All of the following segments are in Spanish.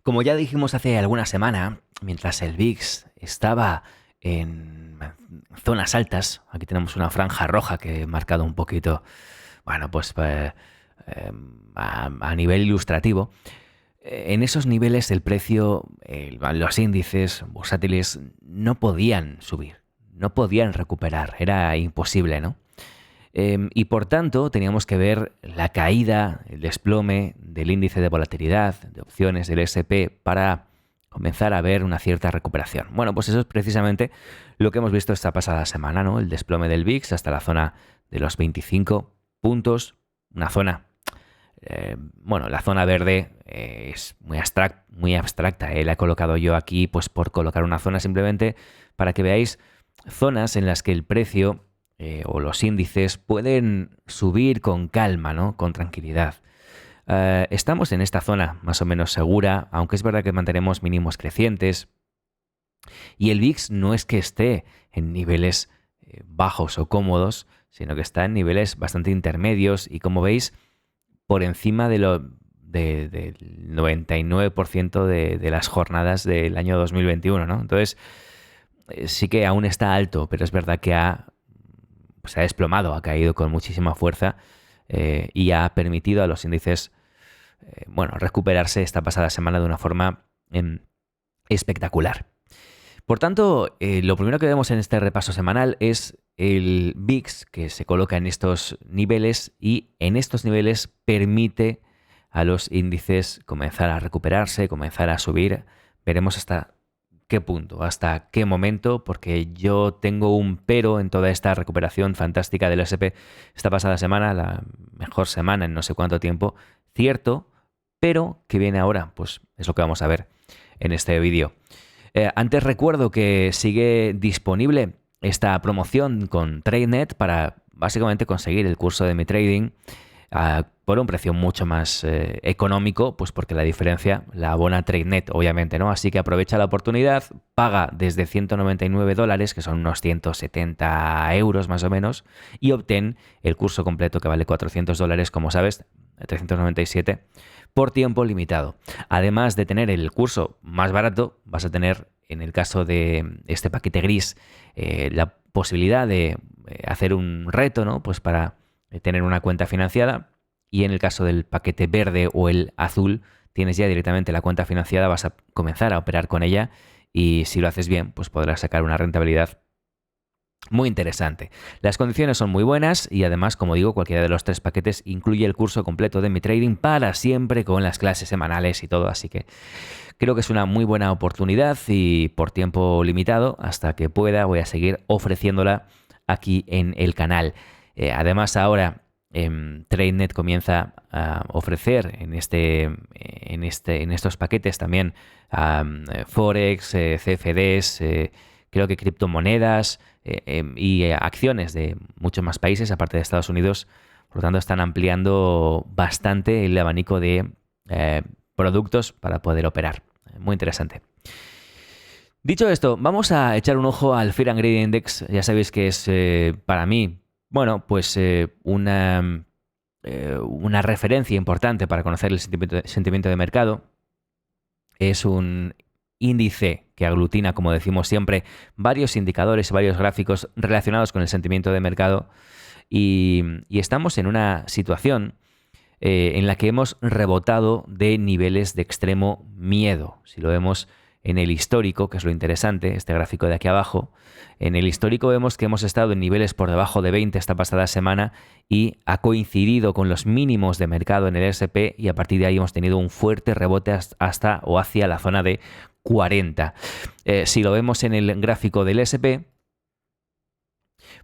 Como ya dijimos hace alguna semana, mientras el VIX estaba en zonas altas, aquí tenemos una franja roja que he marcado un poquito, bueno, pues a nivel ilustrativo. En esos niveles el precio, los índices bursátiles no podían subir, no podían recuperar, era imposible, ¿no? Y por tanto teníamos que ver la caída, el desplome del índice de volatilidad, de opciones del S&P para comenzar a ver una cierta recuperación. Bueno, pues eso es precisamente lo que hemos visto esta pasada semana, ¿no? El desplome del VIX hasta la zona de los 25 puntos, una zona, bueno, la zona verde es muy abstracta, la he colocado yo aquí pues por colocar una zona simplemente para que veáis zonas en las que el precio o los índices pueden subir con calma, ¿no? Con tranquilidad. Estamos en esta zona más o menos segura, aunque es verdad que mantenemos mínimos crecientes. Y el VIX no es que esté en niveles bajos o cómodos, sino que está en niveles bastante intermedios y como veis, por encima del 99% de las jornadas del año 2021, ¿no? Entonces, sí que aún está alto, pero es verdad que se ha desplomado, ha caído con muchísima fuerza y ha permitido a los índices bueno, recuperarse esta pasada semana de una forma espectacular. Por tanto, lo primero que vemos en este repaso semanal es el VIX que se coloca en estos niveles y en estos niveles permite a los índices comenzar a recuperarse, comenzar a subir. Veremos hasta qué punto, hasta qué momento, porque yo tengo un pero en toda esta recuperación fantástica del S&P esta pasada semana, la mejor semana en no sé cuánto tiempo, cierto, pero que viene ahora, pues es lo que vamos a ver en este vídeo. Antes recuerdo que sigue disponible esta promoción con TradeNet para básicamente conseguir el curso de mi trading por un precio mucho más económico, pues porque la diferencia la abona TradeNet, obviamente, ¿no? Así que aprovecha la oportunidad, paga desde $199, que son unos 170 euros más o menos, y obtén el curso completo que vale $400, como sabes, 397 por tiempo limitado. Además de tener el curso más barato, vas a tener, en el caso de este paquete gris, la posibilidad de hacer un reto, ¿no? Pues para tener una cuenta financiada. Y en el caso del paquete verde o el azul, tienes ya directamente la cuenta financiada, vas a comenzar a operar con ella y si lo haces bien, pues podrás sacar una rentabilidad muy interesante. Las condiciones son muy buenas y además, como digo, cualquiera de los tres paquetes incluye el curso completo de mi trading para siempre con las clases semanales y todo, así que creo que es una muy buena oportunidad y por tiempo limitado, hasta que pueda, voy a seguir ofreciéndola aquí en el canal. Además, ahora TradeNet comienza a ofrecer en estos paquetes también Forex, CFDs, creo que criptomonedas y acciones de muchos más países, aparte de Estados Unidos. Por lo tanto, están ampliando bastante el abanico de productos para poder operar. Muy interesante. Dicho esto, vamos a echar un ojo al Fear and Greed Index. Ya sabéis que es para mí, bueno, pues una referencia importante para conocer el sentimiento de mercado. Es un índice que aglutina, como decimos siempre, varios indicadores y varios gráficos relacionados con el sentimiento de mercado y estamos en una situación en la que hemos rebotado de niveles de extremo miedo. Si lo vemos en el histórico, que es lo interesante, este gráfico de aquí abajo, en el histórico vemos que hemos estado en niveles por debajo de 20 esta pasada semana y ha coincidido con los mínimos de mercado en el S&P y a partir de ahí hemos tenido un fuerte rebote hasta o hacia la zona de 40. Si lo vemos en el gráfico del S&P,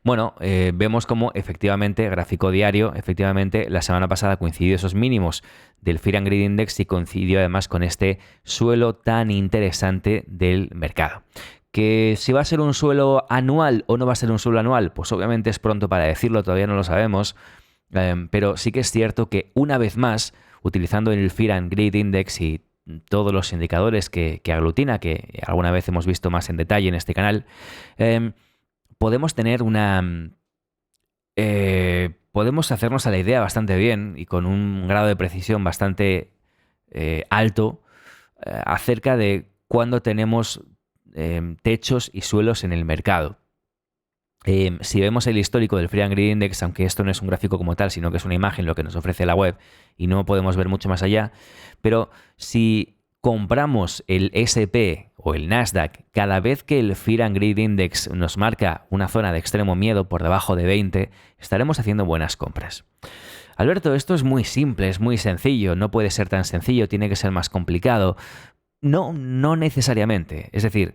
bueno, vemos como efectivamente, gráfico diario, efectivamente la semana pasada coincidió esos mínimos del Fear and Greed Index y coincidió además con este suelo tan interesante del mercado. Que si va a ser un suelo anual o no va a ser un suelo anual, pues obviamente es pronto para decirlo, todavía no lo sabemos, pero sí que es cierto que una vez más, utilizando el Fear and Greed Index y todos los indicadores que aglutina, que alguna vez hemos visto más en detalle en este canal, podemos tener podemos hacernos a la idea bastante bien y con un grado de precisión bastante alto acerca de cuándo tenemos techos y suelos en el mercado. Si vemos el histórico del Fear and Greed Index, aunque esto no es un gráfico como tal, sino que es una imagen lo que nos ofrece la web y no podemos ver mucho más allá, pero si compramos el SP o el Nasdaq cada vez que el Fear and Greed Index nos marca una zona de extremo miedo por debajo de 20, estaremos haciendo buenas compras. Alberto, esto es muy simple, es muy sencillo, no puede ser tan sencillo, tiene que ser más complicado. No, no necesariamente. Es decir,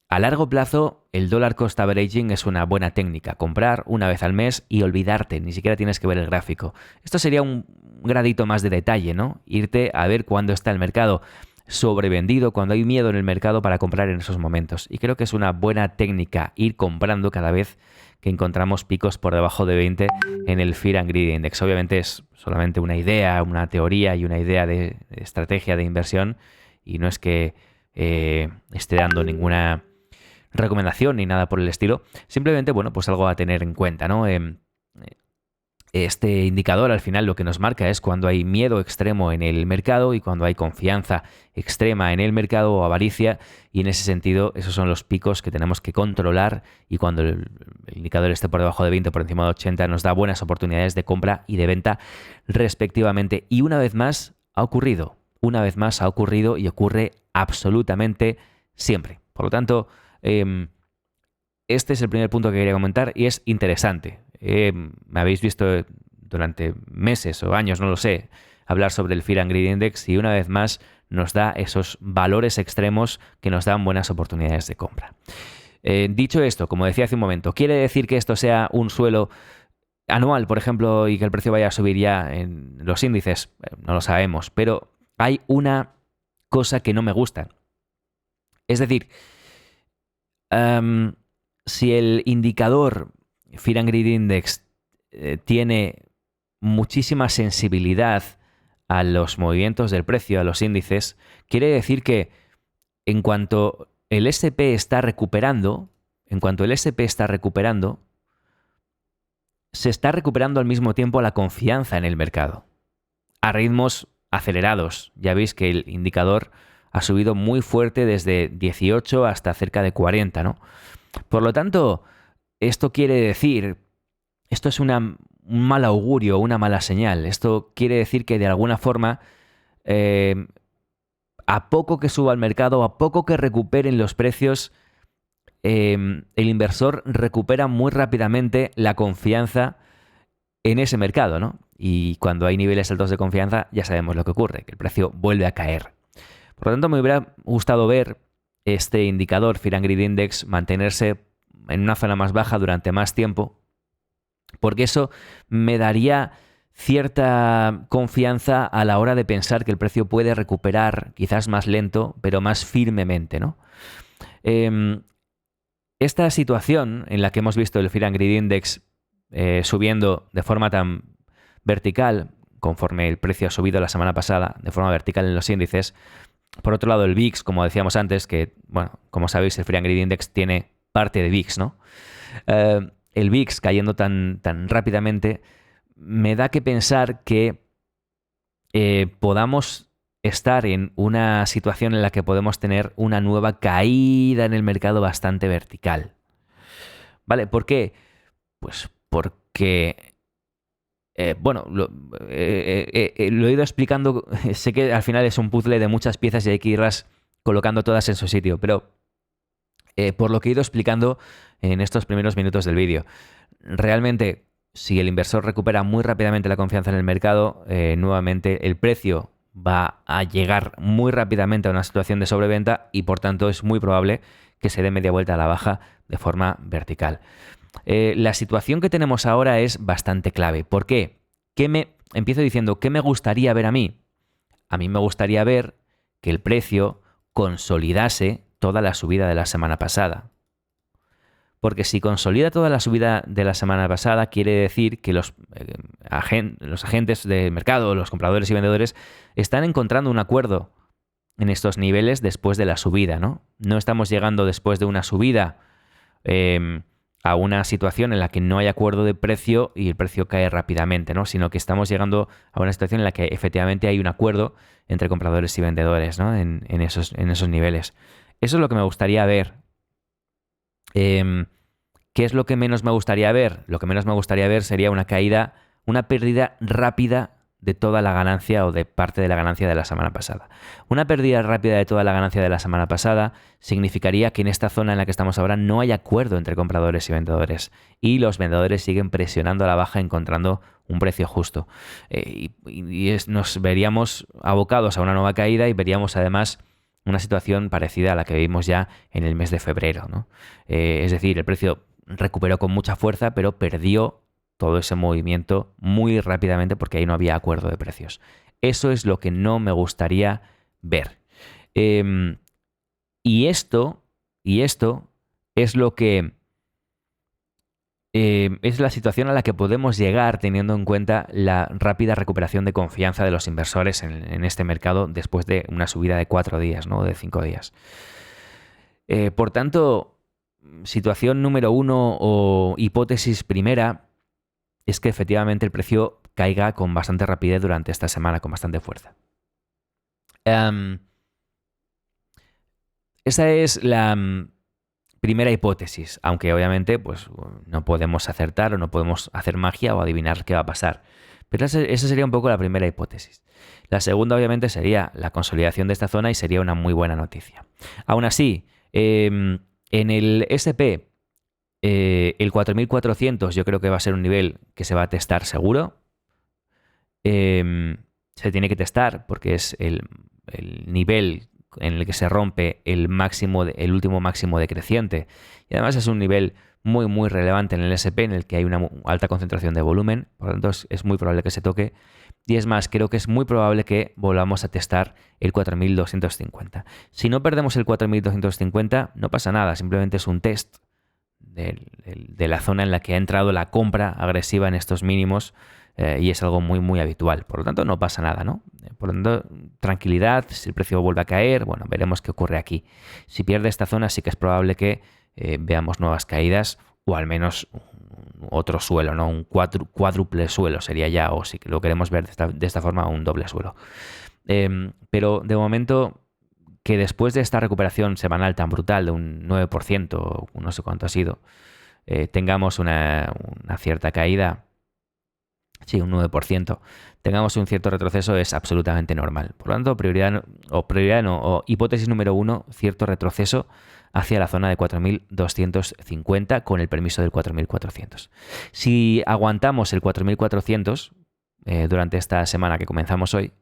a largo plazo, el dollar cost averaging es una buena técnica. Comprar una vez al mes y olvidarte, ni siquiera tienes que ver el gráfico. Esto sería un gradito más de detalle, ¿no? Irte a ver cuándo está el mercado sobrevendido, cuando hay miedo en el mercado para comprar en esos momentos. Y creo que es una buena técnica ir comprando cada vez que encontramos picos por debajo de 20 en el Fear and Greed Index. Obviamente es solamente una idea, una teoría y una idea de estrategia de inversión y no es que esté dando ninguna recomendación ni nada por el estilo. Simplemente, bueno, pues algo a tener en cuenta, ¿no? Este indicador al final lo que nos marca es cuando hay miedo extremo en el mercado y cuando hay confianza extrema en el mercado o avaricia, y en ese sentido esos son los picos que tenemos que controlar, y cuando el indicador esté por debajo de 20 o por encima de 80 nos da buenas oportunidades de compra y de venta respectivamente. Y una vez más ha ocurrido y ocurre absolutamente siempre. Por lo tanto, este es el primer punto que quería comentar y es interesante. Me habéis visto durante meses o años, no lo sé, hablar sobre el Fear and Greed Index y una vez más nos da esos valores extremos que nos dan buenas oportunidades de compra. Dicho esto, como decía hace un momento, ¿quiere decir que esto sea un suelo anual, por ejemplo, y que el precio vaya a subir ya en los índices? No lo sabemos, pero hay una cosa que no me gusta. Es decir, si el indicador Fear and Greed Index tiene muchísima sensibilidad a los movimientos del precio, a los índices, quiere decir que en cuanto el SP está recuperando, se está recuperando al mismo tiempo la confianza en el mercado, a ritmos acelerados. Ya veis que el indicador ha subido muy fuerte desde 18 hasta cerca de 40, ¿no? Por lo tanto, esto quiere decir, esto es un mal augurio, una mala señal. Esto quiere decir que de alguna forma, a poco que suba el mercado, a poco que recuperen los precios, el inversor recupera muy rápidamente la confianza en ese mercado, ¿no? Y cuando hay niveles altos de confianza, ya sabemos lo que ocurre, que el precio vuelve a caer. Por lo tanto, me hubiera gustado ver este indicador Fear and Greed Index mantenerse en una zona más baja durante más tiempo, porque eso me daría cierta confianza a la hora de pensar que el precio puede recuperar, quizás más lento, pero más firmemente, ¿no? Esta situación en la que hemos visto el Fear and Greed Index subiendo de forma tan vertical, conforme el precio ha subido la semana pasada, de forma vertical en los índices. Por otro lado, el VIX, como decíamos antes, que, bueno, como sabéis, el Fear and Greed Index tiene parte de VIX, ¿no? El VIX cayendo tan rápidamente me da que pensar que podamos estar en una situación en la que podemos tener una nueva caída en el mercado bastante vertical. ¿Vale? ¿Por qué? Pues porque, lo he ido explicando, sé que al final es un puzzle de muchas piezas y hay que irlas colocando todas en su sitio, pero por lo que he ido explicando en estos primeros minutos del vídeo, realmente si el inversor recupera muy rápidamente la confianza en el mercado, nuevamente el precio va a llegar muy rápidamente a una situación de sobreventa y por tanto es muy probable que se dé media vuelta a la baja de forma vertical. La situación que tenemos ahora es bastante clave. ¿Por qué? Empiezo diciendo, ¿qué me gustaría ver a mí? A mí me gustaría ver que el precio consolidase toda la subida de la semana pasada. Porque si consolida toda la subida de la semana pasada, quiere decir que los agentes de mercado, los compradores y vendedores, están encontrando un acuerdo en estos niveles después de la subida, ¿no? No estamos llegando después de una subida a una situación en la que no hay acuerdo de precio y el precio cae rápidamente, ¿no? Sino que estamos llegando a una situación en la que efectivamente hay un acuerdo entre compradores y vendedores, ¿no? En esos niveles. Eso es lo que me gustaría ver. ¿Qué es lo que menos me gustaría ver? Lo que menos me gustaría ver sería una caída, una pérdida rápida de toda la ganancia o de parte de la ganancia de la semana pasada. Una pérdida rápida de toda la ganancia de la semana pasada significaría que en esta zona en la que estamos ahora no hay acuerdo entre compradores y vendedores y los vendedores siguen presionando a la baja encontrando un precio justo. Nos veríamos abocados a una nueva caída y veríamos además una situación parecida a la que vimos ya en el mes de febrero, ¿no? Es decir, el precio recuperó con mucha fuerza, pero perdió todo ese movimiento muy rápidamente porque ahí no había acuerdo de precios. Eso es lo que no me gustaría ver. Y esto es lo que es la situación a la que podemos llegar teniendo en cuenta la rápida recuperación de confianza de los inversores en este mercado después de una subida de 4 días, ¿no? De 5 días. Por tanto, situación número 1 o hipótesis primera es que efectivamente el precio caiga con bastante rapidez durante esta semana, con bastante fuerza. Esa es la primera hipótesis, aunque obviamente pues, no podemos acertar o no podemos hacer magia o adivinar qué va a pasar. Pero esa sería un poco la primera hipótesis. La segunda obviamente sería la consolidación de esta zona y sería una muy buena noticia. Aún así, en el SP, el 4400 yo creo que va a ser un nivel que se va a testar seguro. Se tiene que testar porque es el nivel en el que se rompe el último máximo decreciente. Y además es un nivel muy, muy relevante en el SP en el que hay una alta concentración de volumen. Por lo tanto, es muy probable que se toque. Y es más, creo que es muy probable que volvamos a testar el 4250. Si no perdemos el 4250, no pasa nada. Simplemente es un test de la zona en la que ha entrado la compra agresiva en estos mínimos. Y es algo muy, muy habitual. Por lo tanto, no pasa nada, ¿no? Por lo tanto, tranquilidad. Si el precio vuelve a caer, bueno, veremos qué ocurre aquí. Si pierde esta zona, sí que es probable que veamos nuevas caídas o al menos otro suelo, ¿no? Un cuádruple suelo sería ya, o si lo queremos ver de esta forma, un doble suelo. Pero de momento, que después de esta recuperación semanal tan brutal de un 9%, no sé cuánto ha sido, tengamos una cierta caída. Sí, un 9%. Tengamos un cierto retroceso es absolutamente normal. Por lo tanto, hipótesis número 1, cierto retroceso hacia la zona de 4.250 con el permiso del 4.400. Si aguantamos el 4.400 durante esta semana que comenzamos hoy,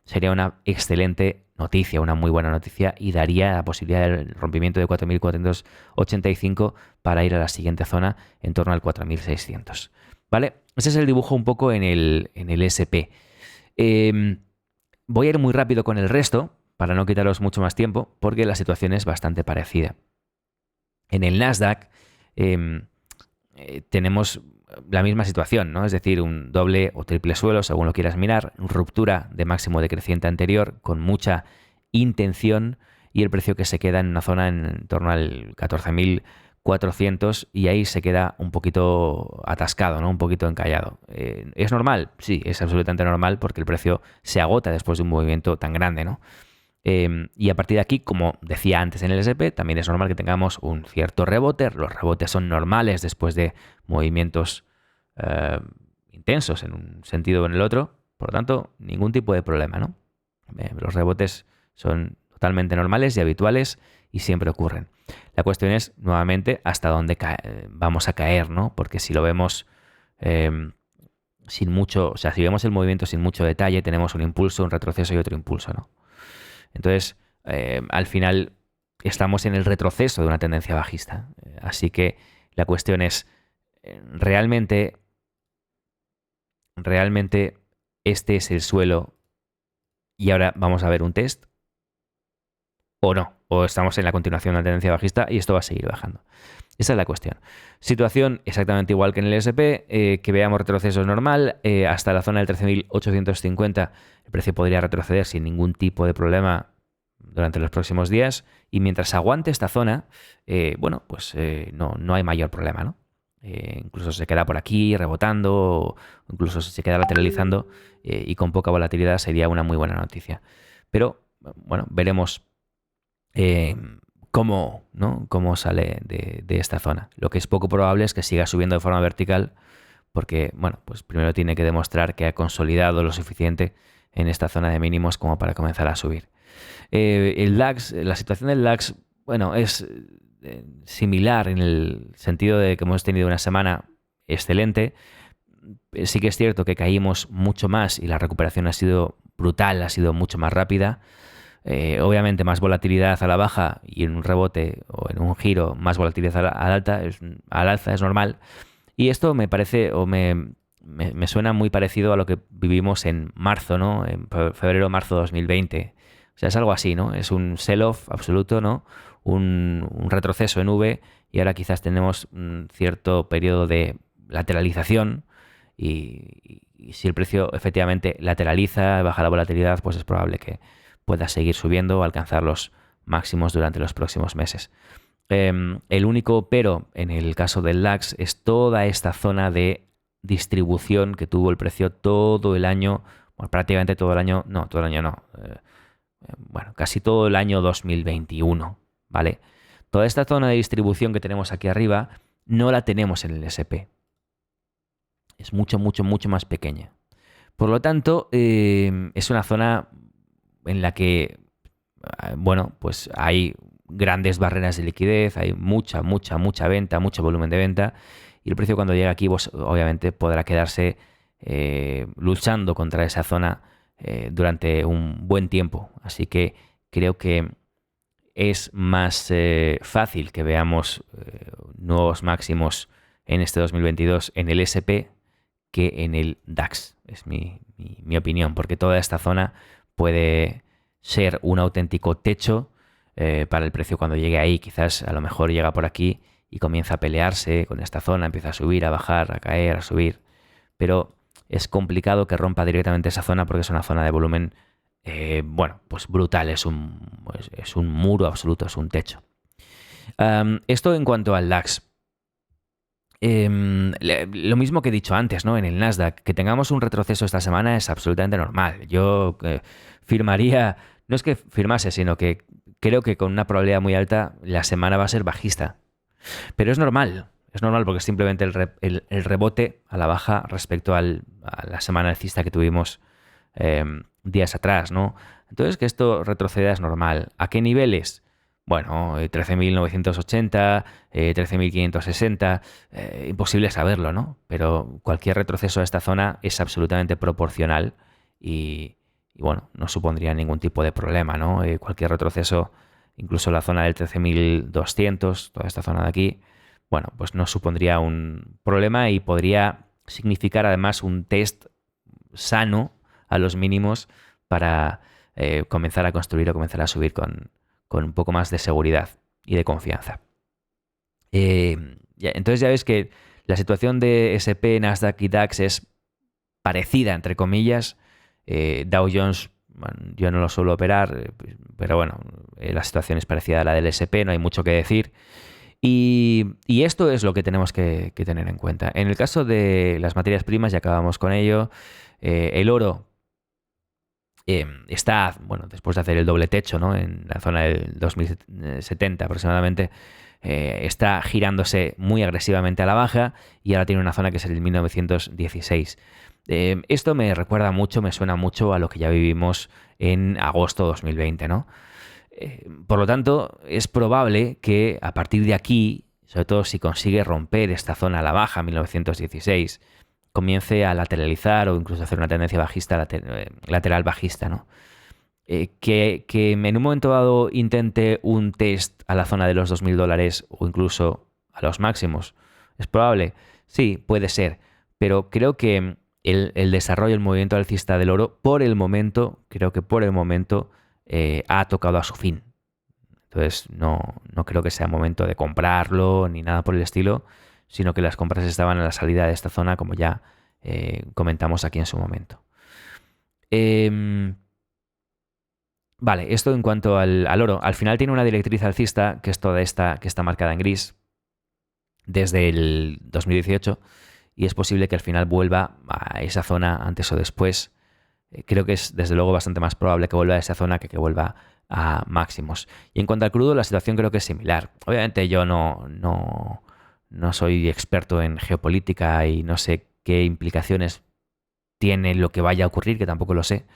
sería una excelente noticia, una muy buena noticia y daría la posibilidad del rompimiento de 4.485 para ir a la siguiente zona en torno al 4.600. ¿Vale? Ese es el dibujo un poco en el SP. Voy a ir muy rápido con el resto para no quitaros mucho más tiempo porque la situación es bastante parecida. En el Nasdaq tenemos la misma situación, ¿no? Es decir, un doble o triple suelo, según lo quieras mirar, ruptura de máximo decreciente anterior con mucha intención y el precio que se queda en una zona en torno al 14.400 y ahí se queda un poquito atascado, ¿no? Un poquito encallado. ¿Es normal? Sí, es absolutamente normal porque el precio se agota después de un movimiento tan grande, ¿no? Y a partir de aquí, como decía antes en el SP, también es normal que tengamos un cierto rebote. Los rebotes son normales después de movimientos intensos en un sentido o en el otro. Por lo tanto, ningún tipo de problema, ¿no? Los rebotes son totalmente normales y habituales y siempre ocurren. La cuestión es, nuevamente, hasta dónde vamos a caer, ¿no? Porque si lo vemos sin mucho, o sea, si vemos el movimiento sin mucho detalle, tenemos un impulso, un retroceso y otro impulso, ¿no? Entonces, al final estamos en el retroceso de una tendencia bajista. Así que la cuestión es, ¿realmente este es el suelo y ahora vamos a ver un test? ¿O no? ¿O estamos en la continuación de una tendencia bajista y esto va a seguir bajando? Esa es la cuestión. Situación exactamente igual que en el SP, que veamos retroceso normal, hasta la zona del 13.850 el precio podría retroceder sin ningún tipo de problema durante los próximos días y mientras aguante esta zona, no hay mayor problema, ¿no? Incluso se queda por aquí rebotando, o incluso se queda lateralizando, y con poca volatilidad sería una muy buena noticia. Pero bueno, veremos eh, cómo, ¿no? Cómo sale de esta zona. Lo que es poco probable es que siga subiendo de forma vertical, porque, bueno, pues primero tiene que demostrar que ha consolidado lo suficiente en esta zona de mínimos como para comenzar a subir. El DAX, la situación del DAX, bueno, es similar en el sentido de que hemos tenido una semana excelente. Sí que es cierto que caímos mucho más y la recuperación ha sido brutal, ha sido mucho más rápida. Obviamente más volatilidad a la baja y en un rebote o en un giro más volatilidad al alza es normal. Y esto me parece o me suena muy parecido a lo que vivimos en marzo, ¿no? En febrero-marzo 2020. O sea, es algo así, ¿no? Es un sell-off absoluto, ¿no? Un retroceso en V y ahora quizás tenemos un cierto periodo de lateralización y si el precio efectivamente lateraliza, baja la volatilidad, pues es probable que pueda seguir subiendo o alcanzar los máximos durante los próximos meses. El único pero en el caso del DAX es toda esta zona de distribución que tuvo el precio todo el año, bueno, prácticamente todo el año, no, todo el año no, bueno, casi todo el año 2021, ¿vale? Toda esta zona de distribución que tenemos aquí arriba no la tenemos en el SP. Es mucho, mucho, mucho más pequeña. Por lo tanto, es una zona en la que, bueno, pues hay grandes barreras de liquidez, hay mucha, mucha, mucha venta, mucho volumen de venta, y el precio cuando llega aquí, pues, obviamente podrá quedarse luchando contra esa zona durante un buen tiempo. Así que creo que es más fácil que veamos nuevos máximos en este 2022 en el SP que en el DAX. Es mi opinión, porque toda esta zona puede ser un auténtico techo para el precio cuando llegue ahí. Quizás a lo mejor llega por aquí y comienza a pelearse con esta zona, empieza a subir, a bajar, a caer, a subir. Pero es complicado que rompa directamente esa zona porque es una zona de volumen, bueno, pues brutal. Es un muro absoluto, es un techo. Esto en cuanto al DAX. Lo mismo que he dicho antes, ¿no? En el Nasdaq, que tengamos un retroceso esta semana es absolutamente normal. Yo firmaría, no es que firmase, sino que creo que con una probabilidad muy alta la semana va a ser bajista. Pero es normal porque es simplemente el rebote a la baja respecto a la semana alcista que tuvimos días atrás, ¿no? Entonces que esto retroceda es normal. ¿A qué niveles? Bueno, 13.980, 13.560, imposible saberlo, ¿no? Pero cualquier retroceso a esta zona es absolutamente proporcional y bueno, no supondría ningún tipo de problema, ¿no? Cualquier retroceso, incluso la zona del 13.200, toda esta zona de aquí, bueno, pues no supondría un problema y podría significar además un test sano a los mínimos para comenzar a construir o comenzar a subir con un poco más de seguridad y de confianza. Entonces ya ves que la situación de SP, Nasdaq y DAX es parecida, entre comillas. Dow Jones, bueno, yo no lo suelo operar, pero bueno, la situación es parecida a la del SP, no hay mucho que decir. Y esto es lo que tenemos que tener en cuenta. En el caso de las materias primas, ya acabamos con ello, el oro está, bueno, después de hacer el doble techo, ¿no? En la zona del 2070 aproximadamente, está girándose muy agresivamente a la baja y ahora tiene una zona que es el 1916. Esto me recuerda mucho, me suena mucho a lo que ya vivimos en agosto 2020, ¿no? Por lo tanto, es probable que a partir de aquí, sobre todo si consigue romper esta zona a la baja, 1916, comience a lateralizar o incluso hacer una tendencia bajista, lateral bajista, ¿no? Que en un momento dado intente un test a la zona de los $2.000 o incluso a los máximos. ¿Es probable? Sí, puede ser. Pero creo que el desarrollo, el movimiento alcista del oro, por el momento, creo que por el momento ha tocado a su fin. Entonces no creo que sea momento de comprarlo ni nada por el estilo, sino que las compras estaban a la salida de esta zona, como ya comentamos aquí en su momento. Vale, esto en cuanto al oro. Al final tiene una directriz alcista, que es toda esta que está marcada en gris, desde el 2018 y es posible que al final vuelva a esa zona antes o después. Creo que es desde luego bastante más probable que vuelva a esa zona que vuelva a máximos. Y en cuanto al crudo, la situación creo que es similar. Obviamente yo no soy experto en geopolítica y no sé qué implicaciones tiene lo que vaya a ocurrir, que tampoco lo sé,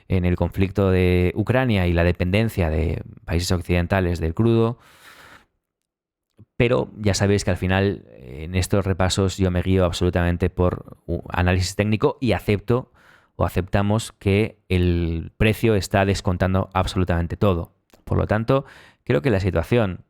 en el conflicto de Ucrania y la dependencia de países occidentales del crudo. Pero ya sabéis que al final en estos repasos yo me guío absolutamente por análisis técnico y aceptamos que el precio está descontando absolutamente todo. Por lo tanto, creo que la situación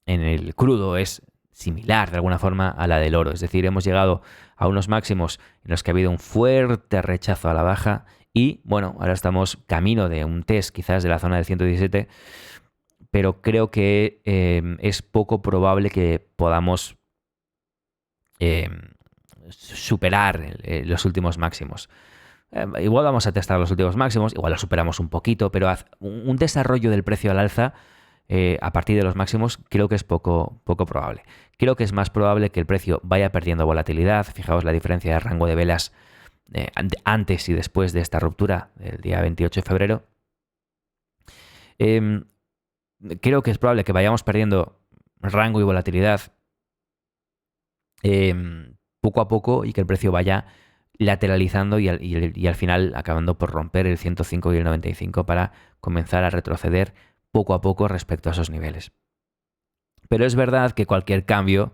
en el crudo es similar de alguna forma a la del oro. Es decir, hemos llegado a unos máximos en los que ha habido un fuerte rechazo a la baja y, bueno, ahora estamos camino de un test quizás de la zona del 117, pero creo que es poco probable que podamos eh, superar los últimos máximos. Igual vamos a testar los últimos máximos, igual los superamos un poquito, pero un desarrollo del precio al alza a partir de los máximos creo que es poco probable. Creo que es más probable que el precio vaya perdiendo volatilidad. Fijaos la diferencia de rango de velas antes y después de esta ruptura del día 28 de febrero. Creo que es probable que vayamos perdiendo rango y volatilidad poco a poco y que el precio vaya lateralizando y al final acabando por romper el 105 y el 95 para comenzar a retroceder poco a poco respecto a esos niveles. Pero es verdad que cualquier cambio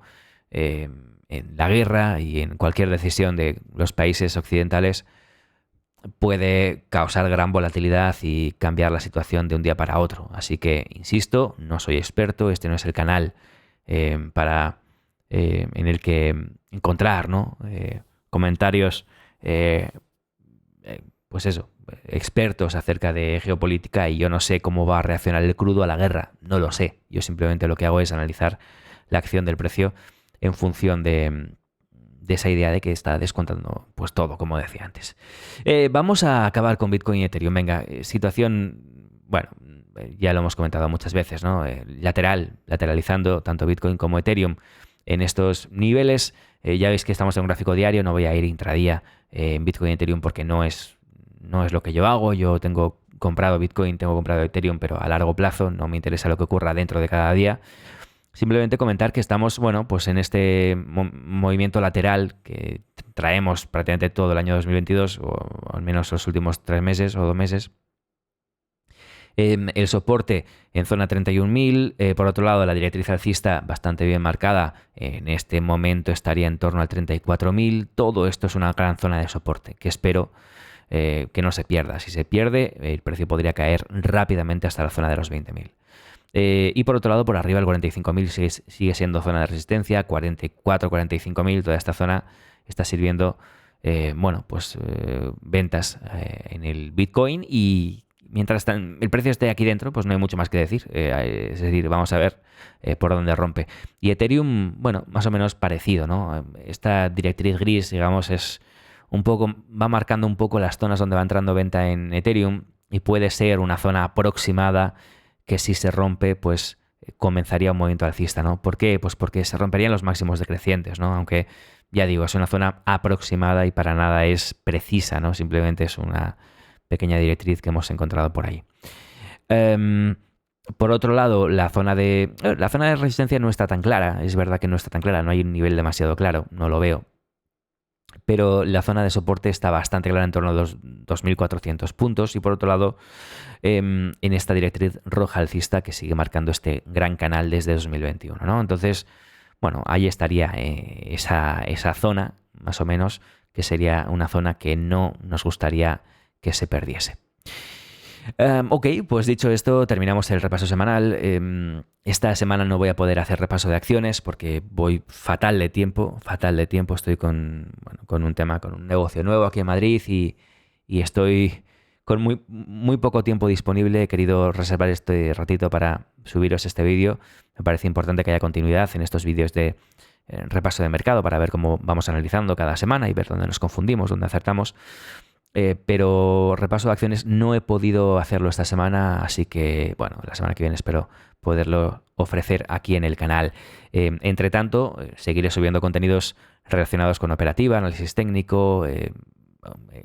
en la guerra y en cualquier decisión de los países occidentales puede causar gran volatilidad y cambiar la situación de un día para otro. Así que, insisto, no soy experto, este no es el canal en el que encontrar, ¿no? Comentarios, pues eso, expertos acerca de geopolítica y yo no sé cómo va a reaccionar el crudo a la guerra, no lo sé. Yo simplemente lo que hago es analizar la acción del precio en función de esa idea de que está descontando pues todo, como decía antes. Vamos a acabar con Bitcoin y Ethereum. Venga, situación, bueno, ya lo hemos comentado muchas veces, ¿no? Lateralizando tanto Bitcoin como Ethereum en estos niveles. Ya veis que estamos en un gráfico diario, no voy a ir intradía en Bitcoin y Ethereum porque no es lo que yo hago. Yo tengo comprado Bitcoin, tengo comprado Ethereum, pero a largo plazo no me interesa lo que ocurra dentro de cada día. Simplemente comentar que estamos, bueno, pues en este movimiento lateral que traemos prácticamente todo el año 2022, o al menos los últimos 3 meses o 2 meses. El soporte en zona 31.000, por otro lado la directriz alcista bastante bien marcada, en este momento estaría en torno al 34.000. Todo esto es una gran zona de soporte que espero que no se pierda. Si se pierde, el precio podría caer rápidamente hasta la zona de los 20.000. Y por otro lado, por arriba el 45.000 sigue siendo zona de resistencia, 44, 45.000, toda esta zona está sirviendo, ventas en el Bitcoin y mientras el precio esté aquí dentro, pues no hay mucho más que decir. Es decir, vamos a ver por dónde rompe. Y Ethereum, bueno, más o menos parecido, ¿no? Esta directriz gris, digamos, es un poco, va marcando un poco las zonas donde va entrando venta en Ethereum y puede ser una zona aproximada que si se rompe, pues comenzaría un movimiento alcista, ¿no? ¿Por qué? Pues porque se romperían los máximos decrecientes, ¿no? Aunque, ya digo, es una zona aproximada y para nada es precisa, ¿no? Simplemente es una pequeña directriz que hemos encontrado por ahí. Por otro lado, la zona de resistencia no está tan clara. Es verdad que no está tan clara, no hay un nivel demasiado claro, no lo veo. Pero la zona de soporte está bastante clara en torno a los 2.400 puntos y por otro lado en esta directriz roja alcista que sigue marcando este gran canal desde 2021, ¿no? Entonces, bueno, ahí estaría esa zona más o menos, que sería una zona que no nos gustaría que se perdiese. Ok, pues dicho esto, terminamos el repaso semanal. Esta semana no voy a poder hacer repaso de acciones porque voy fatal de tiempo. Estoy con un tema, con un negocio nuevo aquí en Madrid y estoy con muy poco tiempo disponible. He querido reservar este ratito para subiros este vídeo. Me parece importante que haya continuidad en estos vídeos de repaso de mercado para ver cómo vamos analizando cada semana y ver dónde nos confundimos, dónde acertamos. Pero repaso de acciones no he podido hacerlo esta semana, así que, bueno, la semana que viene espero poderlo ofrecer aquí en el canal. Entre tanto, seguiré subiendo contenidos relacionados con operativa, análisis técnico,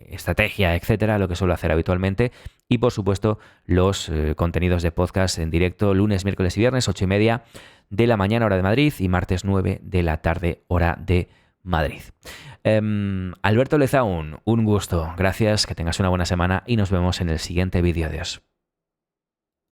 estrategia, etcétera, lo que suelo hacer habitualmente. Y por supuesto, los contenidos de podcast en directo lunes, miércoles y viernes, 8:30 de la mañana, hora de Madrid, y martes 9 de la tarde, hora de Madrid. Alberto Lezaun, un gusto. Gracias, que tengas una buena semana y nos vemos en el siguiente vídeo. Adiós.